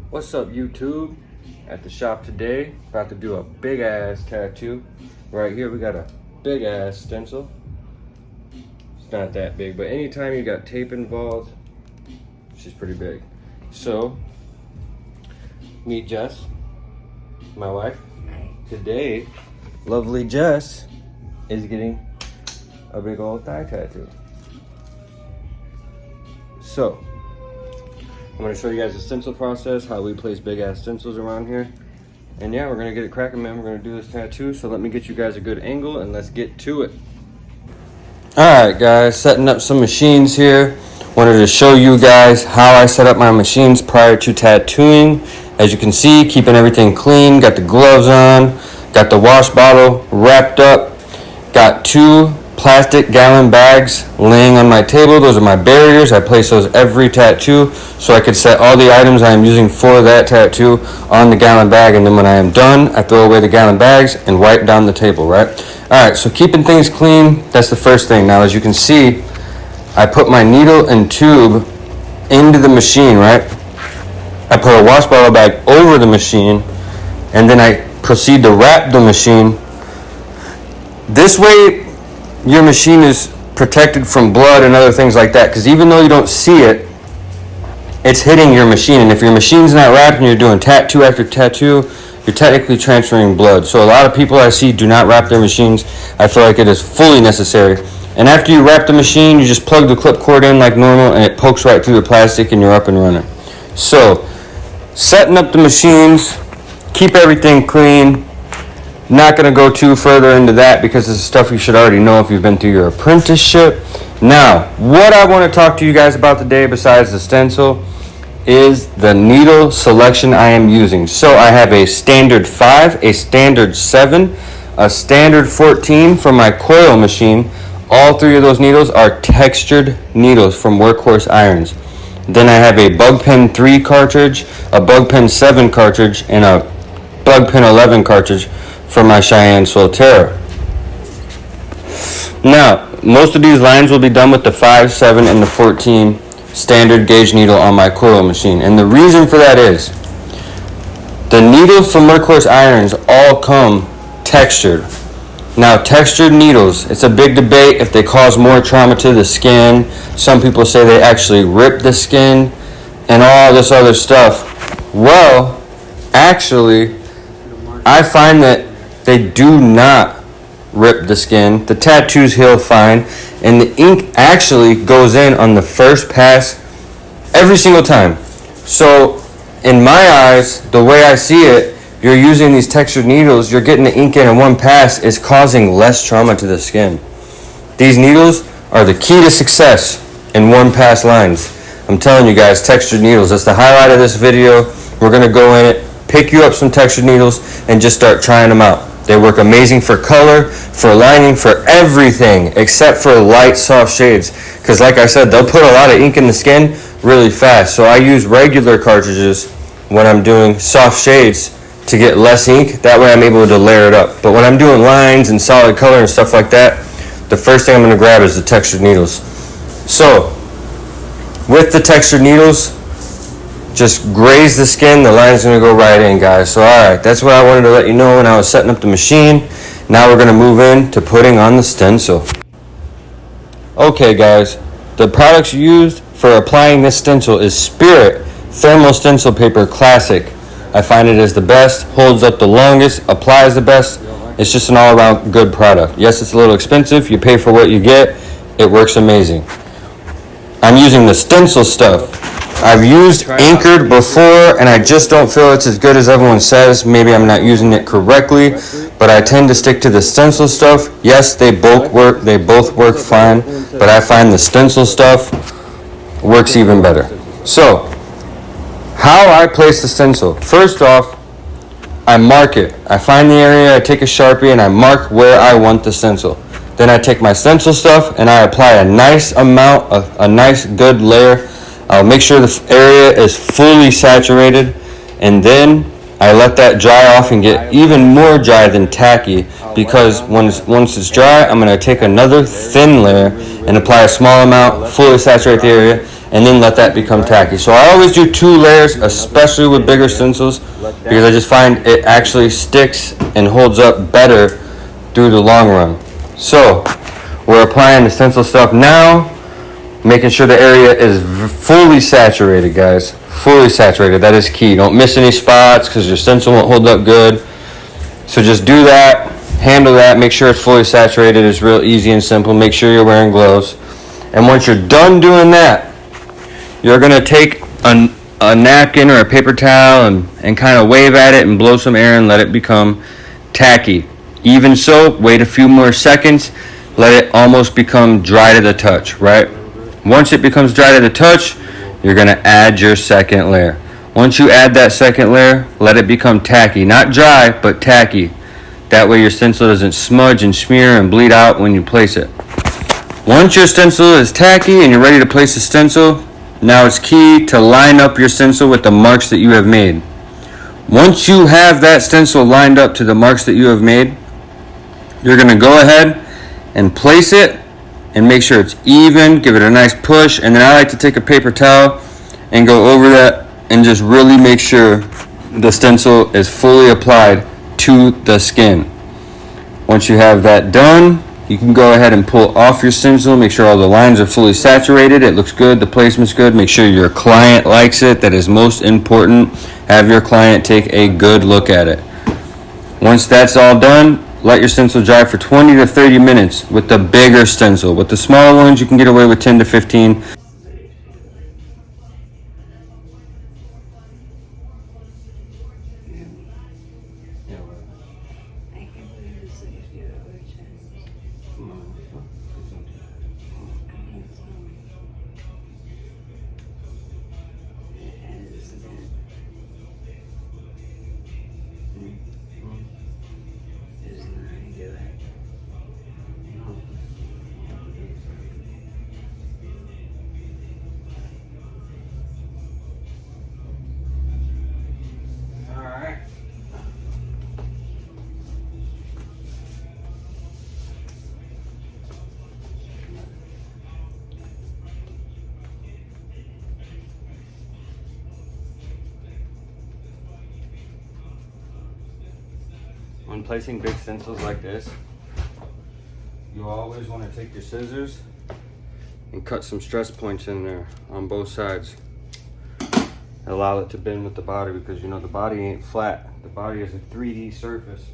What's up, YouTube? At the shop today, about to do a big ass tattoo. Right here we got a big ass stencil. It's not that big, but anytime you got tape involved, she's pretty big. So, meet Jess, my wife. Today, lovely Jess is getting a big old thigh tattoo. So, I'm going to show you guys the stencil process, how we place big ass stencils around here. And yeah, we're going to get it cracking, man. We're going to do this tattoo. So let me get you guys a good angle and let's get to it. Alright guys, setting up some machines here. Wanted to show you guys how I set up my machines prior to tattooing. As you can see, keeping everything clean. Got the gloves on. Got the wash bottle wrapped up. Got 2 plastic gallon bags laying on my table. Those are my barriers. I place those every tattoo so I could set all the items I am using for that tattoo on the gallon bag, and then when I am done, I throw away the gallon bags and wipe down the table, right? Alright, so keeping things clean, that's the first thing. Now as you can see, I put my needle and tube into the machine, right? I put a wash bottle bag over the machine, and then I proceed to wrap the machine. This way your machine is protected from blood and other things like that, because even though you don't see it, it's hitting your machine, and if your machine's not wrapped and you're doing tattoo after tattoo, you're technically transferring blood. So a lot of people I see do not wrap their machines. I feel like it is fully necessary. And after you wrap the machine, you just plug the clip cord in like normal and it pokes right through the plastic and you're up and running. So setting up the machines, keep everything clean. Not going to go too further into that because this is stuff you should already know if you've been through your apprenticeship. Now, what I want to talk to you guys about today besides the stencil is the needle selection I am using. So I have a standard 5, a standard 7, a standard 14 for my coil machine. All 3 of those needles are textured needles from Workhorse irons. Then I have a Bug Pen 3 cartridge, a Bug Pen 7 cartridge, and a Bug Pen 11 cartridge for my Cheyenne Solterra. Now, most of these lines will be done with the 5, 7, and the 14 standard gauge needle on my coil machine. And the reason for that is, the needles from Workhorse irons all come textured. Now, textured needles, it's a big debate if they cause more trauma to the skin. Some people say they actually rip the skin and all this other stuff. Well, actually, I find that they do not rip the skin. The tattoos heal fine, and the ink actually goes in on the first pass every single time. So in my eyes, the way I see it, you're using these textured needles, you're getting the ink in one pass, is causing less trauma to the skin. These needles are the key to success in one pass lines. I'm telling you guys, textured needles, that's the highlight of this video. We're going to go in it, pick you up some textured needles, and just start trying them out. They work amazing for color, for lining, for everything except for light, soft shades. Because like I said, they'll put a lot of ink in the skin really fast. So I use regular cartridges when I'm doing soft shades to get less ink. That way I'm able to layer it up. But when I'm doing lines and solid color and stuff like that, the first thing I'm going to grab is the textured needles. So with the textured needles, just graze the skin, the line's going to go right in, guys. So alright, that's what I wanted to let you know when I was setting up the machine. Now we're going to move in to putting on the stencil. Okay guys, the products used for applying this stencil is Spirit Thermal Stencil Paper Classic. I find it is the best, holds up the longest, applies the best. It's just an all-around good product. Yes, it's a little expensive. You pay for what you get. It works amazing. I'm using the stencil stuff. I've used Anchored before, and I just don't feel it's as good as everyone says. Maybe I'm not using it correctly, but I tend to stick to the stencil stuff. Yes, they both work fine, but I find the stencil stuff works even better. So, how I place the stencil. First off, I mark it. I find the area, I take a Sharpie, and I mark where I want the stencil. Then I take my stencil stuff, and I apply a nice amount, a nice good layer. I'll make sure the area is fully saturated, and then I let that dry off and get even more dry than tacky, because once it's dry, I'm going to take another thin layer and apply a small amount, fully saturate the area, and then let that become tacky. So I always do 2 layers, especially with bigger stencils, because I just find it actually sticks and holds up better through the long run. So we're applying the stencil stuff now, making sure the area is fully saturated, guys. Fully saturated. That is key. Don't miss any spots because your stencil won't hold up good. So just do that, handle that, make sure it's fully saturated. It's real easy and simple. Make sure you're wearing gloves. And once you're done doing that, you're going to take a napkin or a paper towel and kind of wave at it and blow some air and let it become tacky. Even so, wait a few more seconds. Let it almost become dry to the touch, right? Once it becomes dry to the touch, you're going to add your second layer. Once you add that second layer, let it become tacky. Not dry, but tacky. That way your stencil doesn't smudge and smear and bleed out when you place it. Once your stencil is tacky and you're ready to place the stencil, now it's key to line up your stencil with the marks that you have made. Once you have that stencil lined up to the marks that you have made, you're going to go ahead and place it and make sure it's even, give it a nice push, and then I like to take a paper towel and go over that and just really make sure the stencil is fully applied to the skin. Once you have that done, you can go ahead and pull off your stencil, make sure all the lines are fully saturated, it looks good, the placement's good, make sure your client likes it, that is most important. Have your client take a good look at it. Once that's all done, let your stencil dry for 20 to 30 minutes with the bigger stencil. With the smaller ones, you can get away with 10 to 15. When placing big stencils like this, you always want to take your scissors and cut some stress points in there on both sides. Allow it to bend with the body, because you know the body ain't flat. The body is a 3D surface.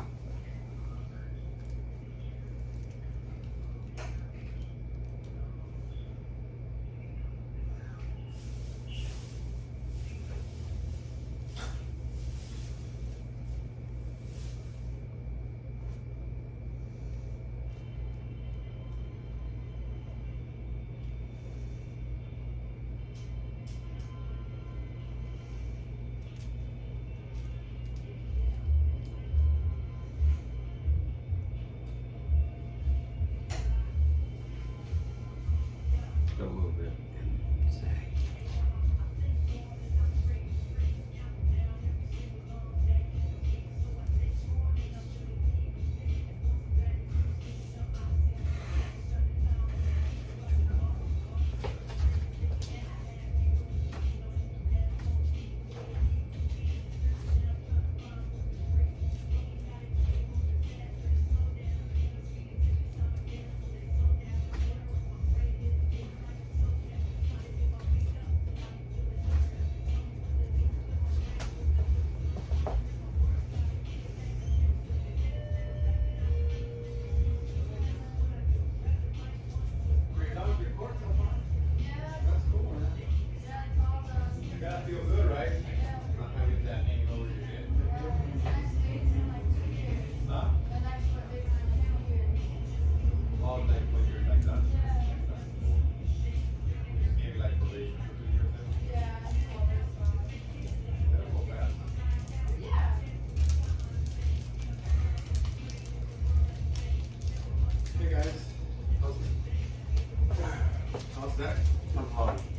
Don't move it.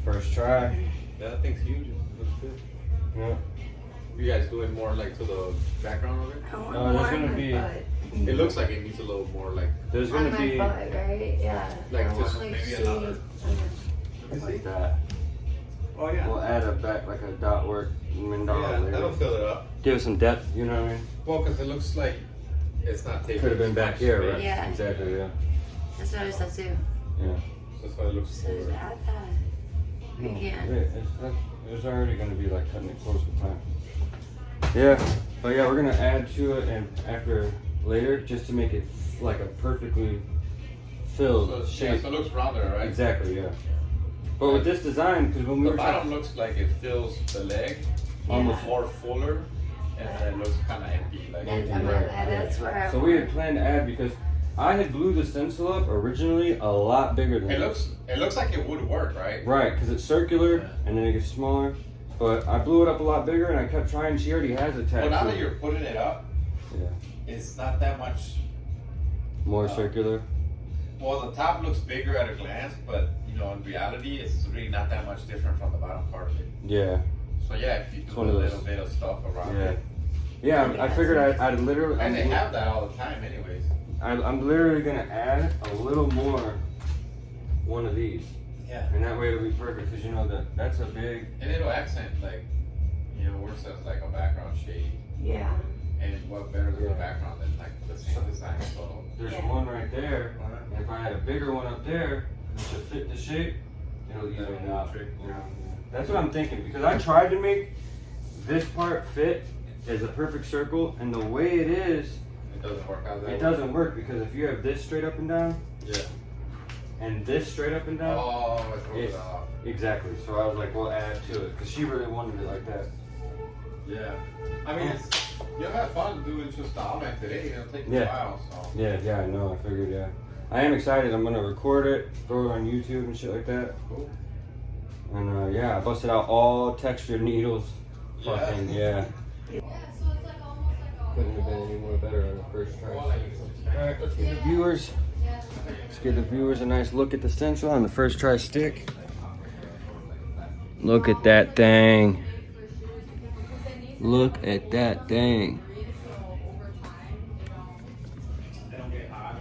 First try. Yeah, that thing's huge. It looks good. Yeah. You guys do it more like to the background of it? No, there's gonna be. It looks like it needs a little more like. There's gonna on my be butt, right? Yeah. Like I just want, maybe like, a lot of. see- like that. Oh yeah. We'll add a back like a dot work mandala Yeah, later. that'll fill it up. Give it some depth, you know what I mean? Well, because it looks like it's not taking. Could have been back here, right? Yeah. Exactly, yeah. That's what I thought too. Yeah. That's why it looks So forward. add that. We No, can. it's already going to be like cutting it close with time. Yeah, but yeah, we're going to add to it and after later just to make it like a perfectly filled So, yeah, shape. so it looks rounder, right? Exactly, yeah. But with this design, because when we The were bottom looks like it fills the leg Almost. more fuller, and then it looks kind of empty. Like That's where I So we had planned to add because I had blew the stencil up originally a lot bigger than it this. looks like it would work, right? Right, because it's circular Yeah. and then it gets smaller. But I blew it up a lot bigger and I kept trying. She already has a tattoo. Well, now that you're putting it up, Yeah. it's not that much. More circular. Well, the top looks bigger at a glance, but you know, in reality, it's really not that much different from the bottom part of it. Yeah. So yeah, if you It's do a one of those- little bit of stuff around Yeah. it, Yeah, I figured I'd literally. and they have that all the time, anyways. I'm literally gonna add a little more one of these, Yeah. and that way it'll be perfect because you know that's a big. And it'll accent like, you know, works as like a background shade. Yeah. And what better than Yeah. the background than like the same design? So There's Yeah. one right there, and if I had a bigger one up there to fit the shape, it'll even it out. Trick. You know? That's what I'm thinking because I tried to make this part fit as a perfect circle, and the way it is, it doesn't work out that way. it doesn't work because if you have this straight up and down Yeah. and this straight up and down, Oh, it throws It's- it off. exactly. So I was like, we'll add to it because she really wanted it like that. Yeah. I mean, you'll have fun doing just the outline today. It'll take Yeah. a while, so. Yeah, I know. I figured, yeah. I am excited. I'm gonna record it, throw it on YouTube and shit like that. Cool. And yeah, I busted out all textured needles. Yeah. Fucking yeah. Couldn't have been any more better on the first try. Alright, let's give the viewers. Let's give the viewers a nice look at the stencil on the first try stick. Look at that thing. Look at that thing.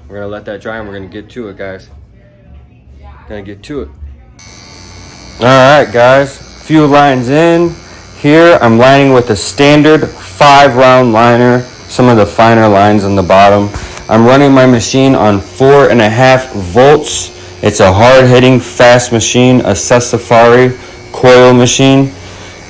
We're gonna let that dry and we're gonna get to it, guys. Gonna get to it. Alright, guys. Few lines in. Here I'm lining with a standard 5-round liner. Some of the finer lines on the bottom. I'm running my machine on 4.5 volts. It's a hard-hitting, fast machine, a Safari coil machine.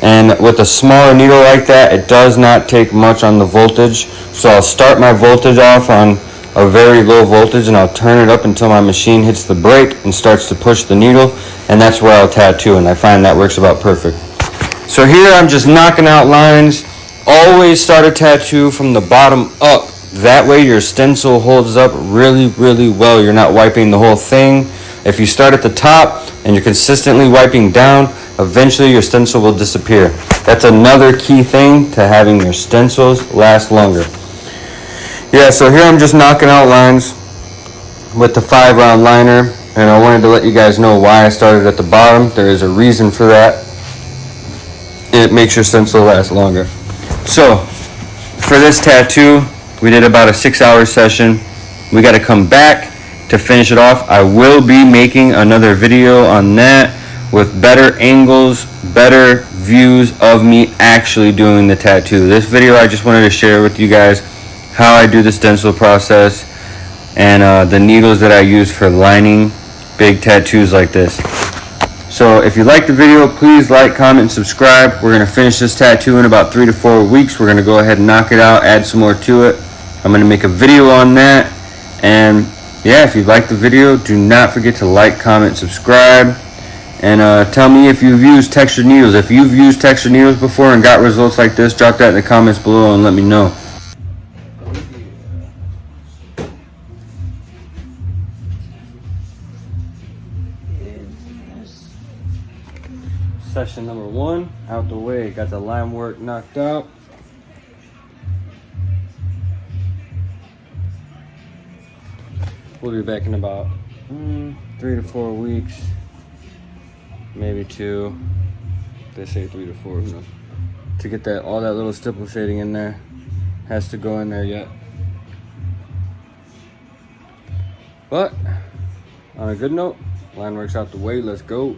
And with a smaller needle like that, it does not take much on the voltage. So I'll start my voltage off on a very low voltage and I'll turn it up until my machine hits the brake and starts to push the needle. And that's where I'll tattoo, and I find that works about perfect. So here I'm just knocking out lines. Always start a tattoo from the bottom up. That way your stencil holds up really, really well. You're not wiping the whole thing. If you start at the top and you're consistently wiping down, eventually your stencil will disappear. That's another key thing to having your stencils last longer. Yeah, so here I'm just knocking out lines with the 5-round liner, and I wanted to let you guys know why I started at the bottom. There is a reason for that. It makes your stencil last longer. So, for this tattoo, we did about a 6-hour session. We got to come back to finish it off. I will be making another video on that with better angles, better views of me actually doing the tattoo. This video I just wanted to share with you guys how I do the stencil process and the needles that I use for lining big tattoos like this. So if you like the video, please like, comment, and subscribe. We're going to finish this tattoo in about 3 to 4 weeks. We're going to go ahead and knock it out, add some more to it. I'm going to make a video on that. And yeah, if you like the video, do not forget to like, comment, subscribe. And tell me if you've used textured needles. If you've used textured needles before and got results like this, drop that in the comments below and let me know. Session number 1 out the way. Got the line work knocked out. We'll be back in about 3 to 4 weeks, maybe 2. They say 3 to 4, who knows? To get that all that little stipple shading in there. Has to go in there yet. But on a good note, line works out the way. Let's go.